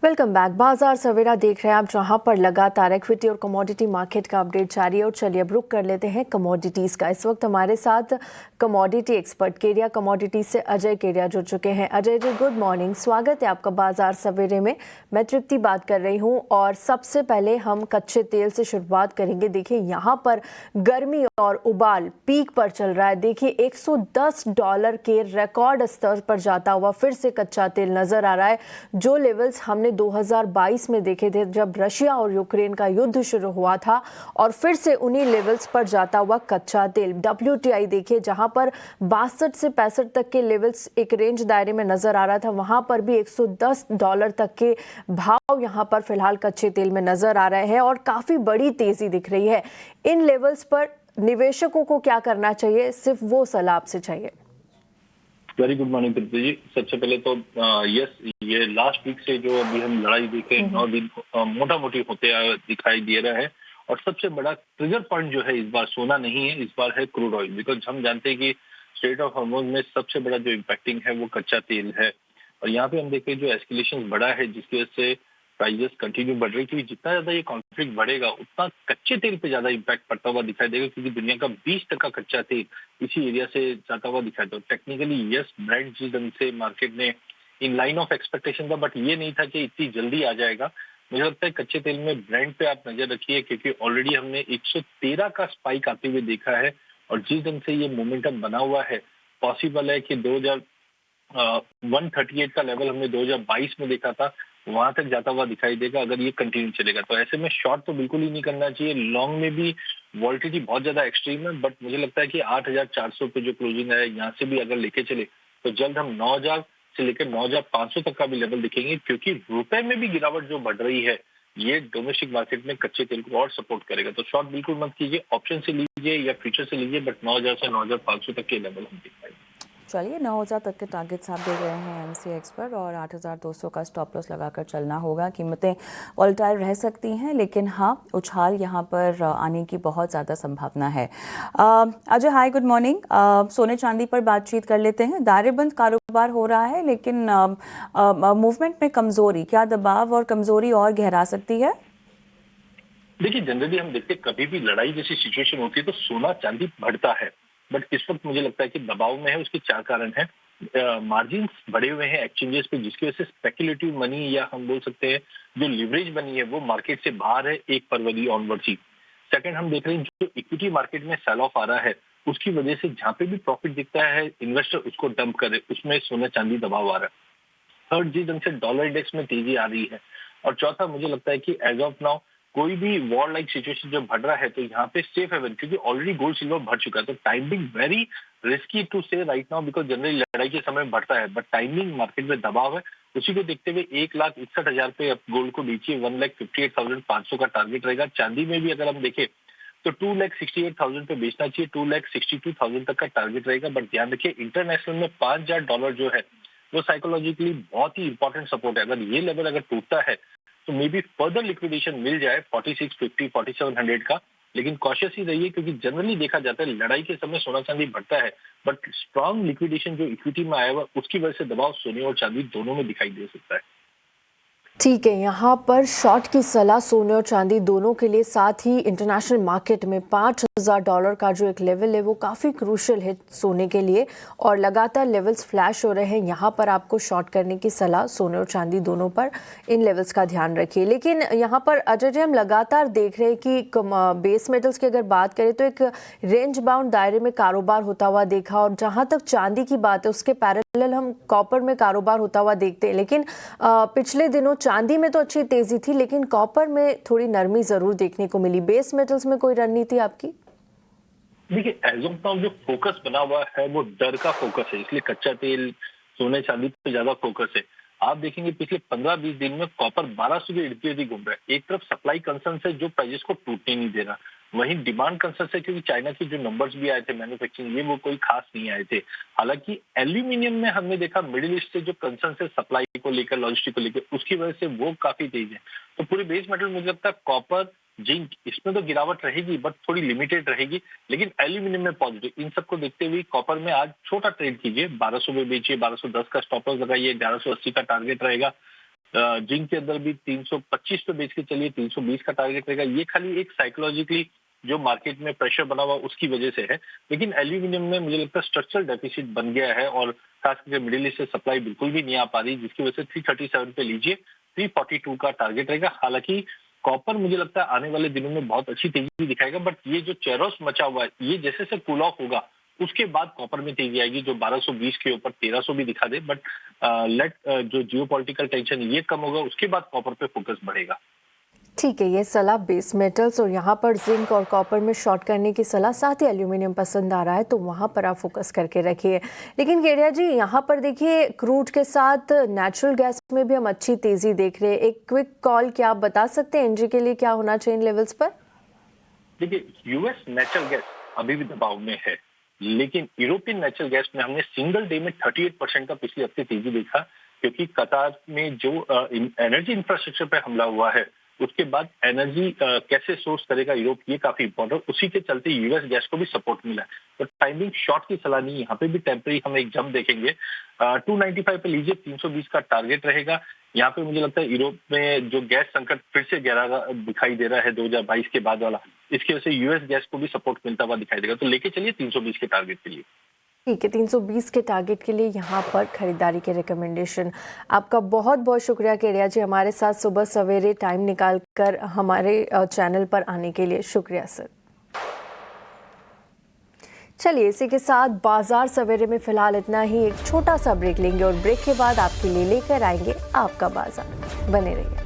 Welcome back. बाजार सवेरा देख रहे हैं आप, जहां पर लगातार इक्विटी और कमोडिटी मार्केट का अपडेट जारी है। और चलिए अब रुक कर लेते हैं कमोडिटीज का। इस वक्त हमारे साथ कमोडिटी एक्सपर्ट केरिया कमोडिटीज से अजय केरिया जुड़ चुके हैं। अजय जी, गुड मॉर्निंग, स्वागत है आपका बाजार सवेरे में। मैं तृप्ति बात कर रही हूं और सबसे पहले हम कच्चे तेल से शुरुआत करेंगे। देखिए यहाँ पर गर्मी और उबाल पीक पर चल रहा है। देखिए $110 के रिकॉर्ड स्तर पर जाता हुआ फिर से कच्चा तेल नजर आ रहा है। जो लेवल्स हमने 2022 में देखे थे जब रशिया और यूक्रेन का युद्ध शुरू हुआ था, और फिर से उन्हीं लेवल्स पर जाता हुआ कच्चा तेल। WTI देखिए जहां पर 62 से 65 तक के लेवल्स एक रेंज दायरे में नजर आ रहा था, वहां पर भी $110 तक के भाव यहां पर फिलहाल कच्चे तेल में नजर आ रहे हैं और काफी बड़ी तेजी दिख रही है। इन लेवल्स पर निवेशकों को क्या करना चाहिए, सिर्फ वो सलाह आपसे चाहिए। वेरी गुड मॉर्निंग तृप्ति जी। सबसे पहले तो यस, ये लास्ट वीक से जो अभी हम लड़ाई देखे 9 दिन मोटा मोटी होते दिखाई दे रहा है। और सबसे बड़ा ट्रिगर पॉइंट जो है इस बार सोना नहीं है, इस बार है क्रूड ऑयल। बिकॉज हम जानते हैं कि स्ट्रेट ऑफ हॉर्मोज में सबसे बड़ा जो इम्पैक्टिंग है वो कच्चा तेल है। और यहाँ पे हम देखें जो एस्केलेशन बढ़ा है जिसकी वजह से प्राइजेस कंटिन्यू बढ़ रही, क्योंकि जितना ज्यादा ये कॉन्फ्लिक्ट बढ़ेगा उतना कच्चे तेल पे ज्यादा इम्पैक्ट पड़ता हुआ दिखाई देगा, क्योंकि दुनिया का 20% कच्चा तेल इसी एरिया से जाता हुआ दिखाई दे। टेक्निकली यस, ब्रेंट जिस ढंग से मार्केट ने इन लाइन ऑफ एक्सपेक्टेशन था, बट ये नहीं था कि इतनी जल्दी आ जाएगा। मुझे लगता है कच्चे तेल में ब्रेंट पे आप नजर रखिए, क्योंकि ऑलरेडी हमने 113 का स्पाइक आते हुए देखा है। और जिस ढंग से ये मोमेंटम बना हुआ है, पॉसिबल है कि 138 का लेवल हमने 2022 में देखा था, वहां तक जाता हुआ दिखाई देगा अगर ये कंटिन्यू चलेगा। तो ऐसे में शॉर्ट तो बिल्कुल ही नहीं करना चाहिए। लॉन्ग में भी वॉल्टिलिटी बहुत ज्यादा एक्सट्रीम है, बट मुझे लगता है कि 8,400 पे जो क्लोजिंग है यहाँ से भी अगर लेके चले तो जल्द हम 9,000 से लेकर 9,500 तक का भी लेवल दिखेंगे, क्योंकि रुपए में भी गिरावट जो बढ़ रही है ये डोमेस्टिक मार्केट में कच्चे तेल को और सपोर्ट करेगा। तो शॉर्ट बिल्कुल मत कीजिए, ऑप्शन से लीजिए या फ्यूचर से लीजिए, बट 9,000 से 9,500 तक के लेवल हम दिख पाएंगे। चलिए 9,000 तक के टारगेट्स आप दे रहे हैं एमसी एक्सपर्ट, और 8,200 का स्टॉप लॉस लगाकर चलना होगा। कीमतें वोलेटाइल रह सकती हैं, लेकिन हाँ, उछाल यहाँ पर आने की बहुत ज़्यादा संभावना है। अजय, हाय, गुड मॉर्निंग। सोने चांदी पर बातचीत कर लेते हैं। दायरेबंद कारोबार हो रहा है, लेकिन मूवमेंट में कमजोरी, क्या दबाव और कमजोरी और गहरा सकती है? देखिए, जनरली हम देखते हैं कभी भी लड़ाई जैसी सिचुएशन होती है तो सोना चांदी बढ़ता है, बट इस वक्त मुझे लगता है कि दबाव में है। उसके 4 कारण है। मार्जिन बढ़े हुए हैं एक्सचेंजेस पे, जिसकी वजह से स्पेकुलेटिव मनी या हम बोल सकते हैं जो लिवरेज बनी है वो मार्केट से बाहर है 1 फरवरी ऑनवर्ड्स ही। सेकंड, हम देख रहे हैं जो इक्विटी मार्केट में सेल ऑफ आ रहा है उसकी वजह से जहां पे भी प्रॉफिट दिखता है इन्वेस्टर उसको डंप करे, उसमें सोना चांदी दबाव आ रहा है। थर्ड, जिस ढंग से डॉलर इंडेक्स में तेजी आ रही है। और चौथा, मुझे लगता है कि एज ऑफ नाउ कोई भी वॉर लाइक सिचुएशन जब बढ़ रहा है तो यहाँ पे सेफ हेवन, क्योंकि ऑलरेडी गोल्ड सिल्वर बढ़ चुका है। तो टाइमिंग वेरी रिस्की टू से राइट नाउ, बिकॉज जनरली लड़ाई के समय बढ़ता है, बट टाइमिंग मार्केट में दबाव है। उसी को देखते हुए 1,61,000 पे अब गोल्ड को बेचिए। 1,58,500 का टारगेट रहेगा। चांदी में भी अगर हम देखें तो 2,68,000 पे बेचना चाहिए। 2,62,000 तक का टारगेट रहेगा। बट ध्यान रखिए, इंटरनेशनल में $5,000 जो है वो साइकोलॉजिकली बहुत ही इंपॉर्टेंट सपोर्ट है। अगर ये लेवल अगर टूटता है तो मे बी फर्दर लिक्विडेशन मिल जाए 4650 4700 का, लेकिन कॉशियस ही रहिए, क्योंकि जनरली देखा जाता है लड़ाई के समय सोना चांदी बढ़ता है, बट स्ट्रांग लिक्विडेशन जो इक्विटी में आया हुआ उसकी वजह से दबाव सोने और चांदी दोनों में दिखाई दे सकता है। ठीक है, यहाँ पर शॉर्ट की सलाह सोने और चांदी दोनों के लिए, साथ ही इंटरनेशनल मार्केट में $5,000 का जो एक लेवल है वो काफ़ी क्रूशियल है सोने के लिए, और लगातार लेवल्स फ्लैश हो रहे हैं। यहाँ पर आपको शॉर्ट करने की सलाह सोने और चांदी दोनों पर, इन लेवल्स का ध्यान रखिए। लेकिन यहाँ पर अजय जी, हम लगातार देख रहे हैं कि बेस मेटल्स की अगर बात करें तो एक रेंज बाउंड दायरे में कारोबार होता हुआ देखा, और जहाँ तक चांदी की बात है उसके पैरेलल हम कॉपर में कारोबार होता हुआ देखते हैं। लेकिन पिछले दिनों चांदी में तो अच्छी तेजी थी, लेकिन कॉपर में थोड़ी नरमी जरूर देखने को मिली। बेस मेटल्स में कोई रणनीति आपकी? देखिए, एज ऑफ नाउ जो फोकस बना हुआ है वो डर का फोकस है, इसलिए कच्चा तेल सोने चांदी पे ज्यादा फोकस है। आप देखेंगे पिछले 15-20 दिन में कॉपर 1200 के इर्द गिर्द ही घूम रहा है। एक तरफ सप्लाई कंसर्न है जो प्राइजेस को टूटने नहीं दे रहा, वहीं डिमांड कंसर्न है क्योंकि चाइना के जो नंबर्स भी आए थे मैन्युफैक्चरिंग, ये वो कोई खास नहीं आए थे। हालांकि एल्यूमिनियम में हमने देखा मिडिल ईस्ट से जो कंसर्न है सप्लाई को लेकर, लॉजिस्टिक को लेकर, उसकी वजह से वो काफी तेज है। तो पूरे बेस मेटल मुझे लगता है कॉपर, जिंक, इसमें तो गिरावट रहेगी बट थोड़ी लिमिटेड रहेगी, लेकिन एल्यूमिनियम में पॉजिटिव। इन सबको देखते हुए कॉपर में आज छोटा ट्रेड कीजिए, 1200 में बेचिए, 1210 का स्टॉप लॉस लगाइए, 1180 का टारगेट रहेगा। जिंक के अंदर भी 325 पे बेच के चलिए, 320 का टारगेट रहेगा। ये खाली एक साइकोलॉजिकली जो मार्केट में प्रेशर बना हुआ उसकी वजह से है। लेकिन एल्यूमिनियम में मुझे लगता है स्ट्रक्चरल डेफिसिट बन गया है और खास करके मिडिल ईस्ट से सप्लाई बिल्कुल भी नहीं आ पा रही, जिसकी वजह से 337 पे लीजिए, 342 का टारगेट रहेगा। हालांकि कॉपर मुझे लगता है आने वाले दिनों में बहुत अच्छी तेजी दिखाएगा, बट ये जो चेरोस मचा हुआ है ये जैसे से कूल ऑफ होगा उसके बाद कॉपर में तेजी आएगी, जो 1220 के ऊपर 1300 भी दिखा दे। बट जो जियोपॉलिटिकल टेंशन ये कम होगा उसके बाद कॉपर पे फोकस बढ़ेगा। ठीक है, ये सलाह बेस मेटल्स और यहाँ पर जिंक और कॉपर में शॉर्ट करने की सलाह, साथ ही एल्यूमिनियम पसंद आ रहा है तो वहाँ पर आप फोकस करके रखिए। लेकिन केडिया जी, यहाँ पर देखिए क्रूड के साथ नेचुरल गैस में भी हम अच्छी तेजी देख रहे हैं। एक क्विक कॉल क्या आप बता सकते हैं एनजी के लिए क्या होना चाहिए लेवल्स पर? देखिए, यूएस नेचुरल गैस अभी भी दबाव में है, लेकिन यूरोपियन नेचुरल गैस में हमने सिंगल डे में 38% का पिछले हफ्ते तेजी देखा, क्योंकि कतार में जो एनर्जी इंफ्रास्ट्रक्चर पे हमला हुआ है उसके बाद एनर्जी कैसे सोर्स करेगा यूरोप, ये काफी इंपॉर्टेंट, उसी के चलते यूएस गैस को भी सपोर्ट मिला है। तो टाइमिंग शॉर्ट की सलाह नहीं, यहाँ पे भी टेम्पररी हम एक जंप देखेंगे। 295 पे लीजिए, 320 का टारगेट रहेगा। यहाँ पे मुझे लगता है यूरोप में जो गैस संकट फिर से गहरा दिखाई दे रहा है 2022 के बाद वाला, इसकी वजह से यूएस गैस को भी सपोर्ट मिलता हुआ दिखाई देगा। तो लेके चलिए 320 के टारगेट के लिए। ठीक है, 320 के टारगेट के लिए यहाँ पर खरीदारी के रिकमेंडेशन। आपका बहुत बहुत शुक्रिया केडिया जी, हमारे साथ सुबह सवेरे टाइम निकाल कर हमारे चैनल पर आने के लिए। शुक्रिया सर। चलिए, इसी के साथ बाजार सवेरे में फिलहाल इतना ही। एक छोटा सा ब्रेक लेंगे और ब्रेक के बाद आपके लिए लेकर आएंगे आपका बाजार। बने रहिए।